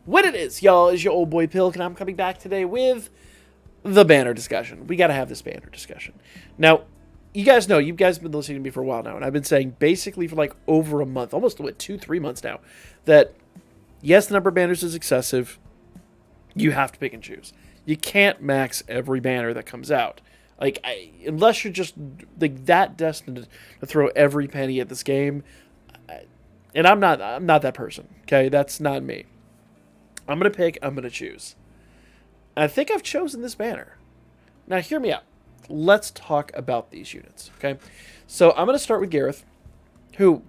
What it is, y'all, is your old boy Pilk, and I'm coming back today with the banner discussion. We got to have this banner discussion. Now, you guys know, you guys have been listening to me for a while now, and I've been saying basically for like over a month, almost 2-3 months now, that yes, the number of banners is excessive. You have to pick and choose. You can't max every banner that comes out. Unless you're just like that destined to throw every penny at this game, and I'm not that person. Okay, that's not me. I'm gonna pick. I'm gonna choose. And I think I've chosen this banner. Now, hear me out. Let's talk about these units. Okay, so I'm gonna start with Gareth, who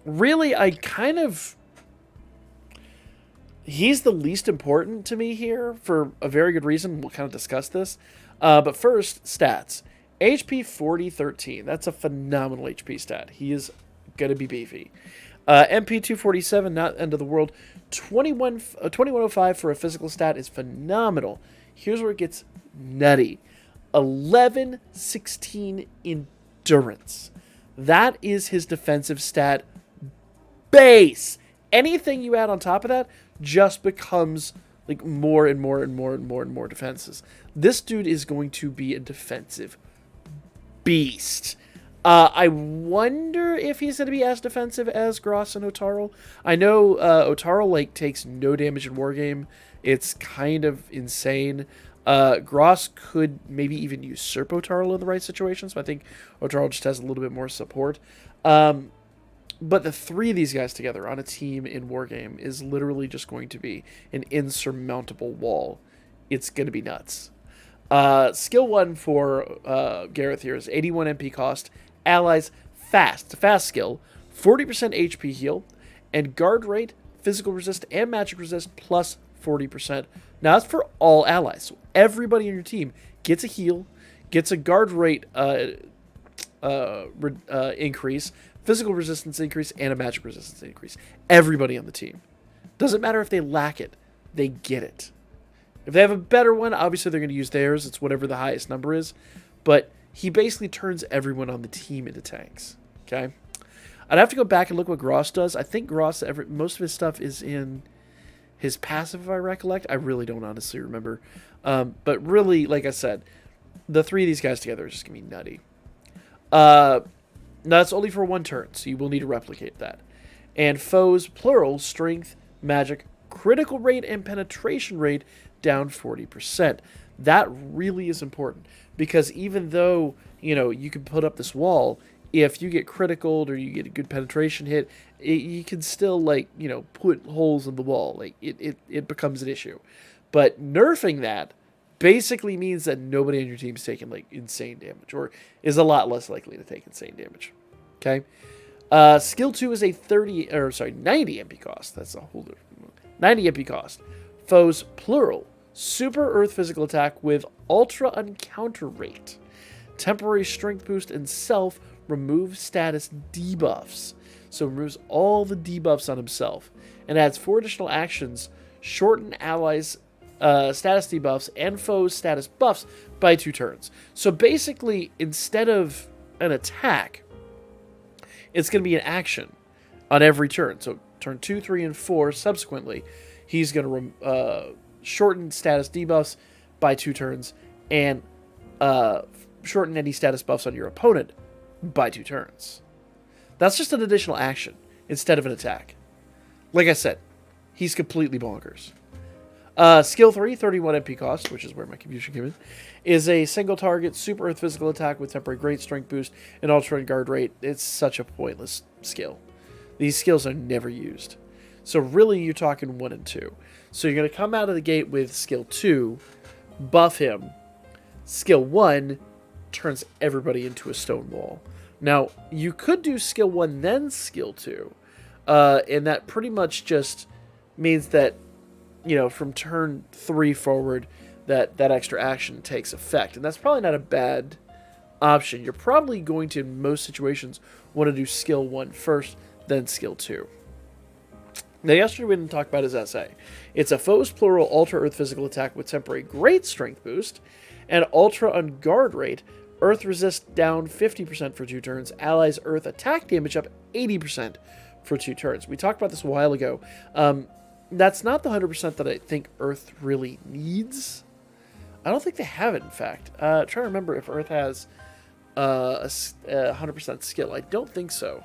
really he's the least important to me here for a very good reason. We'll kind of discuss this. But first, stats. HP 4013. That's a phenomenal HP stat. He is going to be beefy. MP 247, not end of the world. 2105 for a physical stat is phenomenal. Here's where it gets nutty. 1116 endurance. That is his defensive stat base. Anything you add on top of that just becomes like more and more and more and more and more defenses. This dude is going to be a defensive beast. I wonder if he's going to be as defensive as Gross and Otarl. I know Otarl takes no damage in Wargame. It's kind of insane. Gross could maybe even usurp Otarl in the right situations, but I think Otarl just has a little bit more support. But the three of these guys together on a team in Wargame is literally just going to be an insurmountable wall. It's going to be nuts. Skill 1 for Gareth here is 81 MP cost, allies fast. It's a fast skill, 40% HP heal, and guard rate, physical resist, and magic resist plus 40%. Now that's for all allies. So everybody in your team gets a heal, gets a guard rate increase, physical resistance increase, and a magic resistance increase. Everybody on the team. Doesn't matter if they lack it. They get it. If they have a better one, obviously they're going to use theirs. It's whatever the highest number is. But he basically turns everyone on the team into tanks. Okay? I'd have to go back and look what Gross does. I think Gross, most of his stuff is in his passive, if I recollect. I really don't honestly remember. But really, like I said, the three of these guys together are just going to be nutty. Now, that's only for one turn, so you will need to replicate that. And foes, plural, strength, magic, critical rate, and penetration rate down 40%. That really is important, because even though, you can put up this wall, if you get criticaled or you get a good penetration hit, you can still, put holes in the wall. It becomes an issue. But nerfing that basically means that nobody on your team is taking insane damage, or is a lot less likely to take insane damage. Okay, skill 2 is a 90 MP cost. That's a whole different 90 MP cost. Foes, plural, super earth physical attack with ultra encounter rate, temporary strength boost, and self remove status debuffs. So removes all the debuffs on himself and adds 4 additional actions: shorten allies' status debuffs and foes' status buffs by 2 turns. So basically, instead of an attack, it's going to be an action on every turn. So turn 2, 3, and 4 subsequently, he's going to shorten status debuffs by 2 turns and shorten any status buffs on your opponent by 2 turns. That's just an additional action instead of an attack. Like I said, he's completely bonkers. Skill 3, 31 MP cost, which is where my confusion came in, is a single target super earth physical attack with temporary great strength boost and ultra guard rate. It's such a pointless skill. These skills are never used. So really, you're talking 1 and 2. So you're going to come out of the gate with skill 2, buff him. Skill 1 turns everybody into a stone wall. Now, you could do skill 1 then skill 2. And that pretty much just means that, from turn 3 forward, that extra action takes effect. And that's probably not a bad option. You're probably going to, in most situations, want to do skill 1 first, then skill 2. Now, yesterday we didn't talk about his SA. It's a foes plural ultra earth physical attack with temporary great strength boost and ultra on guard rate. Earth resist down 50% for 2 turns. Allies earth attack damage up 80% for 2 turns. We talked about this a while ago. That's not the 100% that I think Earth really needs. I don't think they have it, in fact. Trying to remember if Earth has a 100% skill. I don't think so.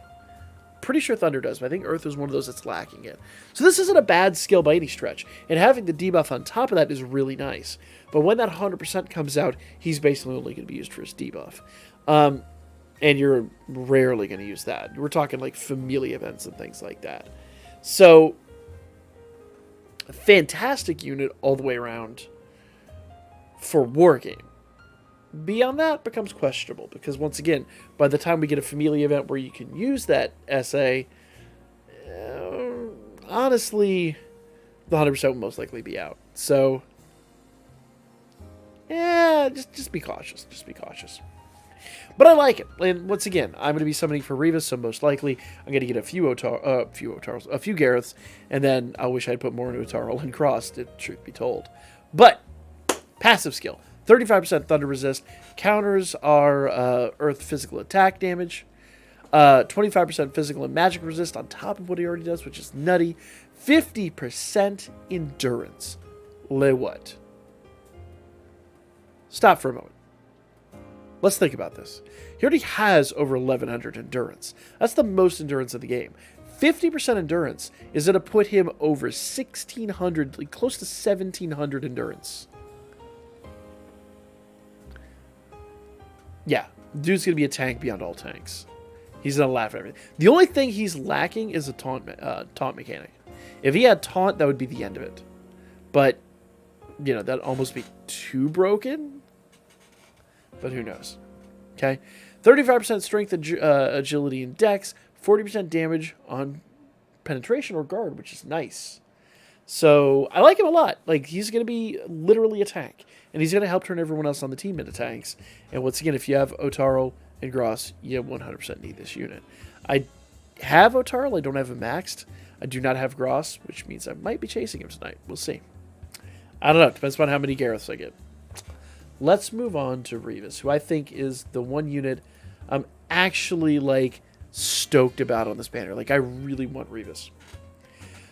Pretty sure Thunder does, but I think Earth is one of those that's lacking it. So this isn't a bad skill by any stretch. And having the debuff on top of that is really nice. But when that 100% comes out, he's basically only going to be used for his debuff. And you're rarely going to use that. We're talking like Familia events and things like that. So, a fantastic unit all the way around for Wargame. Beyond that becomes questionable, because once again, by the time we get a Familia event where you can use that SA, honestly, the 100% will most likely be out. So, yeah, just be cautious. Just be cautious. But I like it. And once again, I'm going to be summoning for Revis, so most likely I'm going to get a few Gareths, and then I wish I'd put more into Otarl and Cross, truth be told. But, passive skill. 35% Thunder Resist. Counters are Earth physical attack damage. 25% physical and magic resist on top of what he already does, which is nutty. 50% endurance. Le what? Stop for a moment. Let's think about this. He already has over 1,100 endurance. That's the most endurance of the game. 50% endurance is going to put him over 1,600, like close to 1,700 endurance. Yeah, dude's going to be a tank beyond all tanks. He's going to laugh at everything. The only thing he's lacking is a taunt mechanic. If he had taunt, that would be the end of it. But, you know, that'd almost be too broken. But who knows? Okay. 35% strength, agility, and dex. 40% damage on penetration or guard, which is nice. So, I like him a lot. Like, he's going to be literally a tank. And he's going to help turn everyone else on the team into tanks. And once again, if you have Otarl and Gross, you 100% need this unit. I have Otarl. I don't have him maxed. I do not have Gross, which means I might be chasing him tonight. We'll see. I don't know. Depends on how many Gareths I get. Let's move on to Revis, who I think is the one unit I'm actually, like, stoked about on this banner. Like, I really want Revis.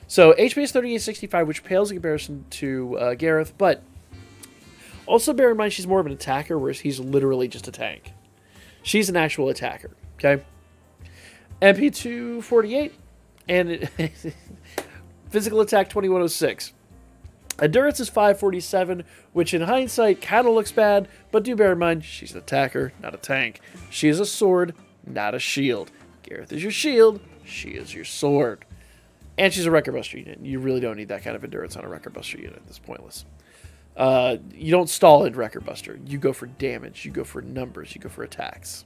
So, HP is 3865, which pales in comparison to Gareth, but also bear in mind she's more of an attacker, whereas he's literally just a tank. She's an actual attacker, okay? MP 248, and physical attack 2106. Endurance is 547, which in hindsight kind of looks bad, but do bear in mind, she's an attacker, not a tank. She is a sword, not a shield. Gareth is your shield, she is your sword. And she's a Record Buster unit. You really don't need that kind of endurance on a Record Buster unit. It's pointless. You don't stall in Record Buster. You go for damage, you go for numbers, you go for attacks.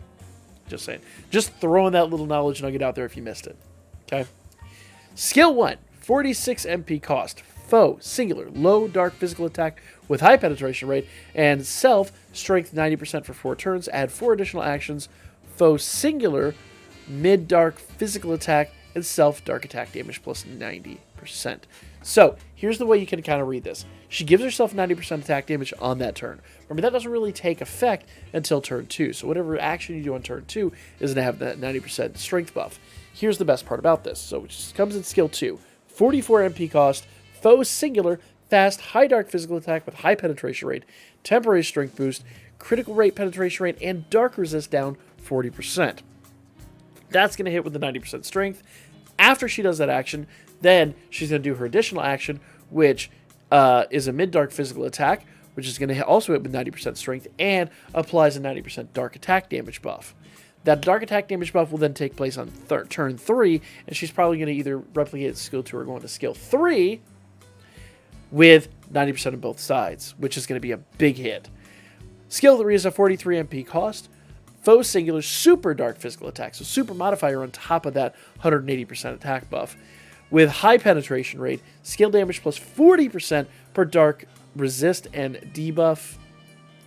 Just saying. Just throwing that little knowledge nugget out there if you missed it. Okay? Skill 1, 46 MP cost. Foe, singular, low, dark physical attack with high penetration rate, and self, strength 90% for 4 turns. Add 4 additional actions. Foe, singular, mid, dark physical attack, and self, dark attack damage plus 90%. So, here's the way you can kind of read this. She gives herself 90% attack damage on that turn. Remember, that doesn't really take effect until turn 2. So, whatever action you do on turn 2 is going to have that 90% strength buff. Here's the best part about this. So, it comes in skill 2. 44 MP cost. Foe singular, fast, high dark physical attack with high penetration rate, temporary strength boost, critical rate penetration rate, and dark resist down 40%. That's going to hit with the 90% strength. After she does that action, then she's going to do her additional action, which is a mid-dark physical attack, which is going to also hit with 90% strength, and applies a 90% dark attack damage buff. That dark attack damage buff will then take place on turn 3, and she's probably going to either replicate skill 2 or go into skill 3, with 90% on both sides, which is going to be a big hit. Skill 3 is a 43 MP cost. Foe singular, super dark physical attack, so super modifier on top of that 180% attack buff. With high penetration rate, skill damage plus 40% per dark resist and debuff.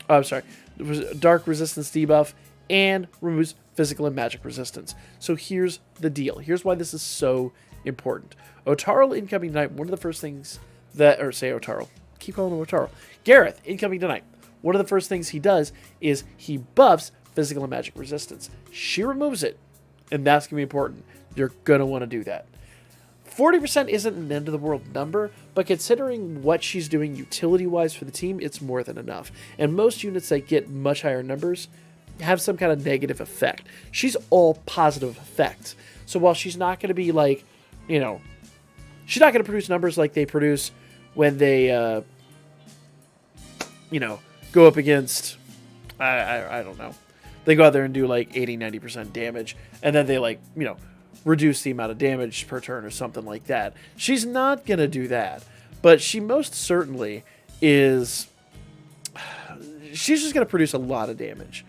Dark resistance debuff, and removes physical and magic resistance. So here's the deal. Here's why this is so important. Otarl incoming tonight, one of the first things Otarl. Keep calling him Otarl. Gareth, incoming tonight. One of the first things he does is he buffs physical and magic resistance. She removes it, and that's going to be important. You're going to want to do that. 40% isn't an end-of-the-world number, but considering what she's doing utility-wise for the team, it's more than enough. And most units that get much higher numbers have some kind of negative effect. She's all positive effects. So while she's not going to be like, you know, she's not going to produce numbers like they produce when they, you know, go up against, I don't know. They go out there and do like 80, 90% damage, and then they like, you know, reduce the amount of damage per turn or something like that. She's not going to do that, but she most certainly is, she's just going to produce a lot of damage.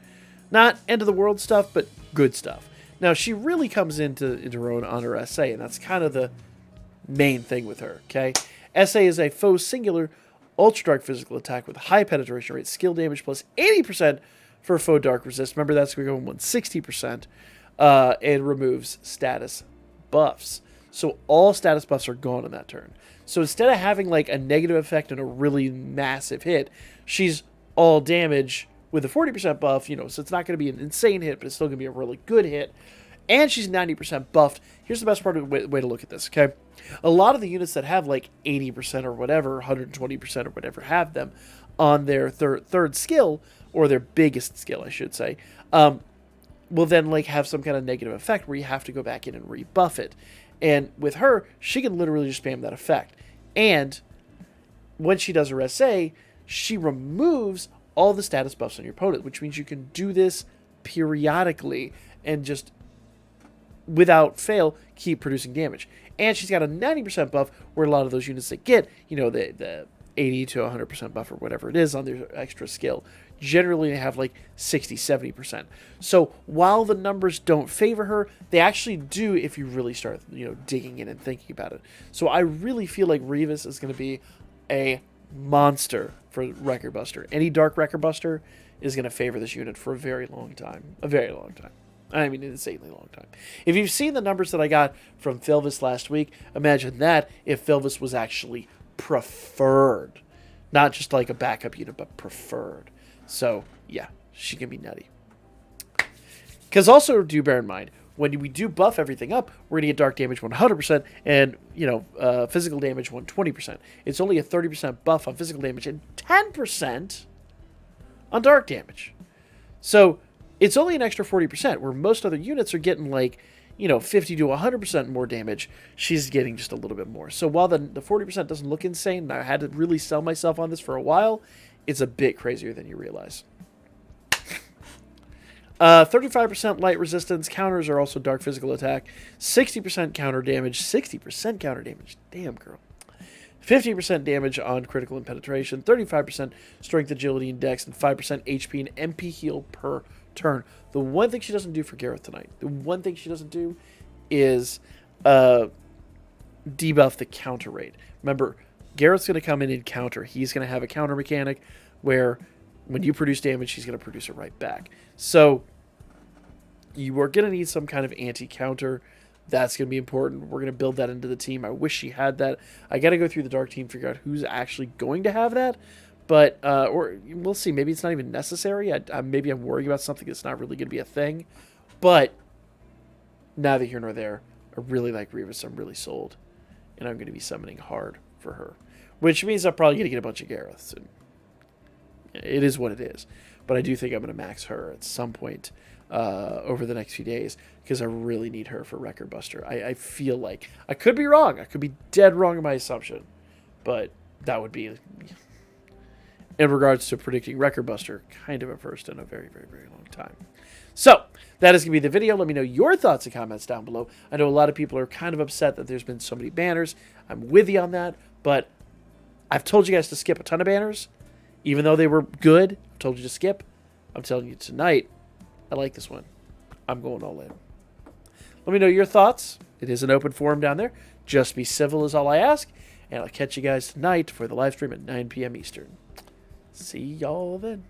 Not end of the world stuff, but good stuff. Now, she really comes into her own on her SA, and that's kind of the main thing with her, okay? SA is a foe singular, ultra dark physical attack with high penetration rate, skill damage plus 80% for foe dark resist. Remember, that's going to go 160%. And removes status buffs. So all status buffs are gone on that turn. So instead of having like a negative effect and a really massive hit, she's all damage with a 40% buff, you know, so it's not going to be an insane hit, but it's still going to be a really good hit. And she's 90% buffed. Here's the best part of the way to look at this, okay? A lot of the units that have like 80% or whatever, 120% or whatever, have them on their third skill, or their biggest skill, I should say, will then like have some kind of negative effect where you have to go back in and rebuff it. And with her, she can literally just spam that effect. And when she does her SA, she removes all the status buffs on your opponent, which means you can do this periodically and just without fail keep producing damage. And she's got a 90% buff where a lot of those units that get, you know, the 80 to 100% buff or whatever it is on their extra skill, generally they have like 60, 70%. So while the numbers don't favor her, they actually do if you really start, you know, digging in and thinking about it. So I really feel like Revis is going to be a monster for Record Buster. Any Dark Record Buster is going to favor this unit for a very long time. A very long time. I mean, an insanely long time. If you've seen the numbers that I got from Filvis last week, imagine that if Filvis was actually preferred. Not just like a backup unit, but preferred. So, yeah, she can be nutty. Because also, do bear in mind, when we do buff everything up, we're going to get dark damage 100% and, you know, physical damage 120%. It's only a 30% buff on physical damage and 10% on dark damage. So, it's only an extra 40%, where most other units are getting like, you know, 50 to 100% more damage. She's getting just a little bit more. So while the 40% doesn't look insane, and I had to really sell myself on this for a while, it's a bit crazier than you realize. 35% light resistance. Counters are also dark physical attack. 60% counter damage. 60% counter damage. Damn, girl. 50% damage on critical and penetration. 35% strength, agility, and dex. And 5% HP and MP heal per turn. The one thing she doesn't do for Gareth tonight, the one thing she doesn't do is debuff the counter rate. Remember, Gareth's going to come in and counter. He's going to have a counter mechanic where when you produce damage, he's going to produce it right back. So you are going to need some kind of anti-counter. That's going to be important. We're going to build that into the team. I wish she had that. I got to go through the Dark team, figure out who's actually going to have that. But, or we'll see. Maybe it's not even necessary. Maybe I'm worrying about something that's not really going to be a thing. But neither here nor there. I really like Revis. I'm really sold. And I'm going to be summoning hard for her. Which means I'm probably going to get a bunch of Gareths. And it is what it is. But I do think I'm going to max her at some point over the next few days. Because I really need her for Record Buster. I feel like. I could be wrong. I could be dead wrong in my assumption. But that would be, in regards to predicting Record Buster, kind of a first in a very, very, very long time. So, that is going to be the video. Let me know your thoughts and comments down below. I know a lot of people are kind of upset that there's been so many banners. I'm with you on that, but I've told you guys to skip a ton of banners. Even though they were good, I've told you to skip. I'm telling you tonight, I like this one. I'm going all in. Let me know your thoughts. It is an open forum down there. Just be civil is all I ask. And I'll catch you guys tonight for the live stream at 9 p.m. Eastern. See y'all then.